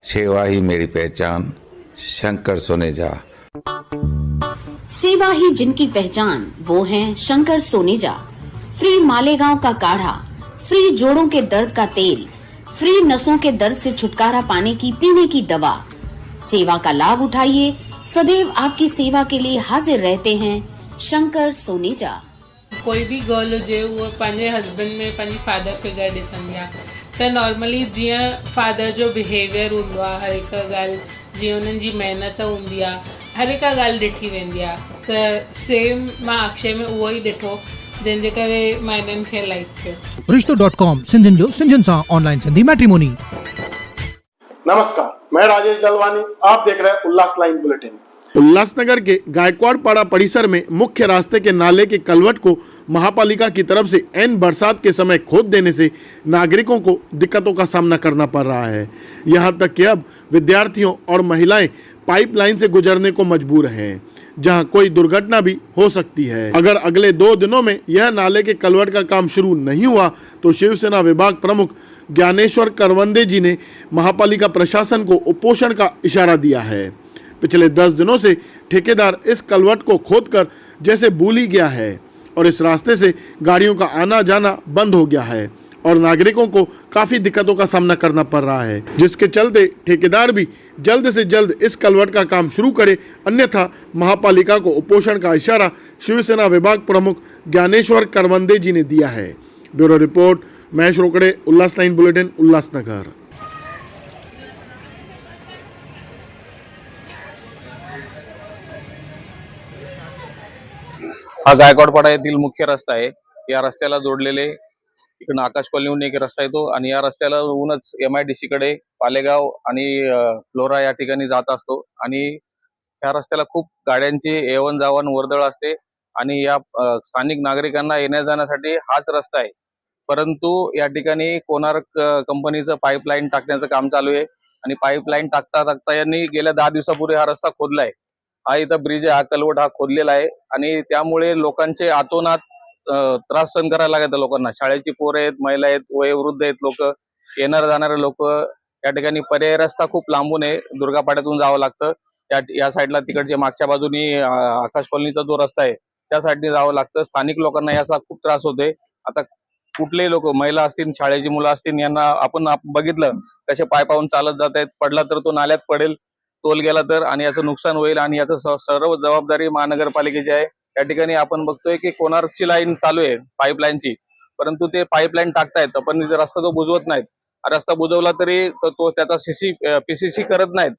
सेवा ही मेरी पहचान, शंकर सोनेजा। सेवा ही जिनकी पहचान, वो हैं शंकर सोनेजा। फ्री मालेगांव का काढ़ा, फ्री जोड़ों के दर्द का तेल, फ्री नसों के दर्द से छुटकारा पाने की पीने की दवा। सेवा का लाभ उठाइए, सदैव आपकी सेवा के लिए हाजिर रहते हैं शंकर सोनेजा। कोई भी गर्ल हुजे उहो पंहिंजे हस्बैंड में पंहिंजी फादर फिगर ॾिसंदी आहे त नॉर्मली जीअं फादर जो बिहेवियर हूंदो आहे, हर हिकु ॻाल्हि जीअं उन्हनि जी महिनत हूंदी आहे, हर हिकु ॻाल्हि ॾिठी वेंदी आहे। त सेम मां अक्षय में उहो ई ॾिठो जंहिंजे करे मां इन्हनि खे लाइक कयो। रिश्तो.com सिंधियुनि जो सिंधियुनि सां ऑनलाइन सिंधी मैट्रिमोनी। नमस्कार, मैं राजेश दलवानी, आप देख रहे हैं उल्लास लाइन बुलेटिन। उल्लासनगर के गायकवाड़पाड़ा परिसर में मुख्य रास्ते के नाले के कलवट को महापालिका की तरफ से ऐन बरसात के समय खोद देने से नागरिकों को दिक्कतों का सामना करना पड़ रहा है। यहां तक कि अब विद्यार्थियों और महिलाएं पाइपलाइन से गुजरने को मजबूर हैं, जहां कोई दुर्घटना भी हो सकती है। अगर अगले 2 दिनों में यह नाले के कलवट का काम शुरू नहीं हुआ तो शिवसेना विभाग प्रमुख ज्ञानेश्वर करवंदे जी ने महापालिका प्रशासन को उपोषण का इशारा दिया है। पिछले 10 दिनों से ठेकेदार इस कलवट को खोदकर जैसे भूल ही गया है और इस रास्ते से गाड़ियों का आना जाना बंद हो गया है और नागरिकों को काफ़ी दिक्कतों का सामना करना पड़ रहा है, जिसके चलते ठेकेदार भी जल्द से जल्द इस कलवट का काम शुरू करे, अन्यथा महापालिका को उपोषण का इशारा शिवसेना विभाग प्रमुख ज्ञानेश्वर करवंदे जी ने दिया है। ब्यूरो रिपोर्ट, महेश रोकड़े, उल्लास लाइन बुलेटिन, उल्लासनगर। हा गायकवाडपाडा येथील मुख्य रस्ता आहे। या रस्त्याला जोडलेले इकडून आकाश कॉलनीहून एक रस्ता येतो आणि या रस्त्याला होऊनच MIDC कडे पालेगाव आणि फ्लोरा या ठिकाणी जात असतो आणि ह्या रस्त्याला खूप गाड्यांची येवन जावन वर्दळ असते आणि या स्थानिक नागरिकांना येण्या जाण्यासाठी हाच रस्ता आहे। परंतु या ठिकाणी कोणार्क कंपनीचं पाईपलाईन टाकण्याचं काम चालू आहे आणि पाईपलाईन टाकता यांनी गेल्या 10 दिवसापूर्वी हा रस्ता खोदलाय। हा इथं ब्रिज आहे, हा कलवट हा खोदलेला आहे आणि त्यामुळे लोकांचे आतोनात त्रास सहन करायला लागत लोकांना। शाळेची पोरं आहेत, महिला आहेत, वयोवृद्ध आहेत, लोक येणारे जाणारे लोक या ठिकाणी पर्याय रस्ता खूप लांबून आहे, दुर्गापाड्यातून जावं लागतं। या साईडला तिकडच्या मागच्या बाजूनी आकाश कॉलनीचा जो रस्ता आहे त्या साईडने जावं लागतं। स्थानिक लोकांना याचा खूप त्रास होतोय। आता कुठलेही लोक, महिला असतील, शाळेची मुलं असतील, यांना आपण बघितलं कसे पाय पाहून चालत जात आहेत, पडला तर तो नाल्यात पडेल, तोल गेला तर आणि याचं नुकसान होईल आणि याचं सर्व जबाबदारी महानगरपालिकेची आहे। या ठिकाणी आपण बघतोय की कोणार्कची लाईन चालू आहे पाईपलाईनची, परंतु ते पाईपलाईन टाकतायत पण रस्ता तो बुजवत नाहीत। रस्ता बुजवला तरी तो त्याचा PCC करत नाहीत,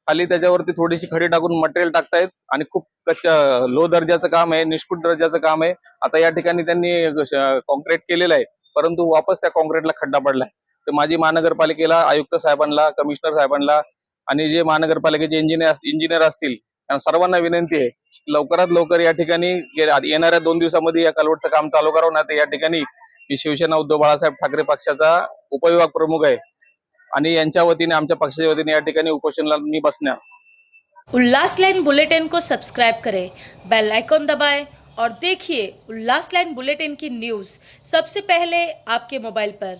खाली त्याच्यावरती थोडीशी खडी टाकून मटेरियल टाकतायत आणि खूप लो दर्जाचं काम आहे, निष्कृत दर्जाचं काम आहे। आता या ठिकाणी त्यांनी कॉन्क्रीट केलेलं आहे, परंतु वापस त्या कॉन्क्रीटला खड्डा पडलाय। तर माझी महानगरपालिकेला, आयुक्त साहेबांना, कमिशनर साहेबांना आणि जे महानगरपालिकेचे इंजिनियर असतील त्यांना सर्वांना विनंती आहे, लवकरात लवकर या ठिकाणी येणाऱ्या 2 दिवसामध्ये या कलवटचं काम चालू करावं। नाही तर या ठिकाणी मी शिवसेना उद्धव बाळासाहेब ठाकरे पक्षाचा उपविभाग प्रमुख आहे आणि यांच्या वतीने, आमच्या पक्षाच्या वतीने या ठिकाणी उपोषणाला मी बसणार। उल्लास लाइन बुलेटिन को सब्सक्राइब करें, बेल आइकॉन दबाएं और देखिए उल्लास लाइन बुलेटिन की न्यूज़ सबसे पहले आपके मोबाइल पर।